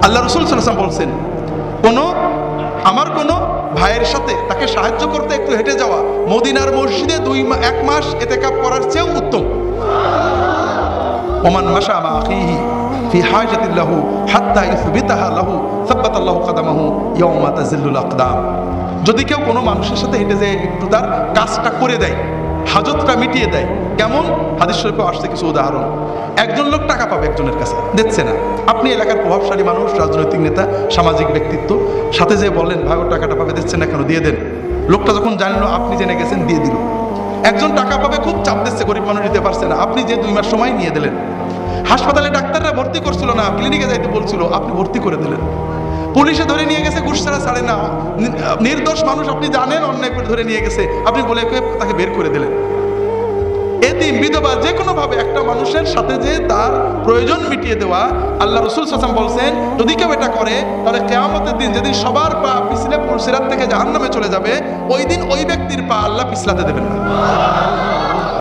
আল্লাহ রাসূল সাল্লাল্লাহু আলাইহি ওয়াসাল্লাম বলছেন, আমার কোনো ভাইয়ের সাথে তাকে সাহায্য করতে একটু হেঁটে যাওয়া মদিনার মসজিদে 1 মাস ইতিকাফ করার চেয়েও উত্তম। ওমান মাশা মা আখিহি ফি হাজাতিন লাহু হাত্তা ইউসবিতাহা লাহু সাব্বাতাল্লাহু কদামাহু ইয়াওমা তাজিল্লুল আকদাম। যদি কেউ কোনো মানুষের সাথে হেঁটে যায় একটু তার কাজটা করে দেয়, হাজতটা মিটিয়ে দেয়, কেমন? হাদিস শরীফে আসছে কিছু উদাহরণ। একজন লোক টাকা পাবে একজনের কাছে, দিচ্ছে না। আপনি এলাকার প্রভাবশালী মানুষ, রাজনৈতিক নেতা, সামাজিক ব্যক্তিত্ব, সাথে যেয়ে বললেন ভাই ওর টাকাটা পাবে, দিচ্ছে না কেন, দিয়ে দেন। লোকটা যখন জানলো আপনি জেনে গেছেন, দিয়ে দিল। একজন টাকা পাবে, খুব চাপ দিচ্ছে, গরিব মানুষ দিতে পারছে না, আপনি যে 2 মাস সময় নিয়ে দিলেন। হাসপাতালে ডাক্তাররা ভর্তি করছিল না, ক্লিনিকে যাইতে বলছিল, আপনি ভর্তি করে দিলেন। পুলিশে ধরে নিয়ে গেছে, ঘুষ ছাড়া ছাড়ে না, নির্দোষ মানুষ আপনি জানেন অন্যায় করে ধরে নিয়ে গেছে, আপনি বলে তাকে বের করে দিলেন। এতিম, বিধবা, যে কোনো ভাবে একটা মানুষের সাথে যে তার প্রয়োজন মিটিয়ে দেওয়া, আল্লাহ রাসূল সাল্লাল্লাহু আলাইহি ওয়াসাল্লাম বলছেন যদি কেউ এটা করে তাহলে কিয়ামতের দিন যেদিন সবার পা পিছলে পুলসিরাত থেকে জাহান্নামে চলে যাবে, ওই দিন ওই ব্যক্তির পা আল্লাহ পিছলাতে দেবেন না।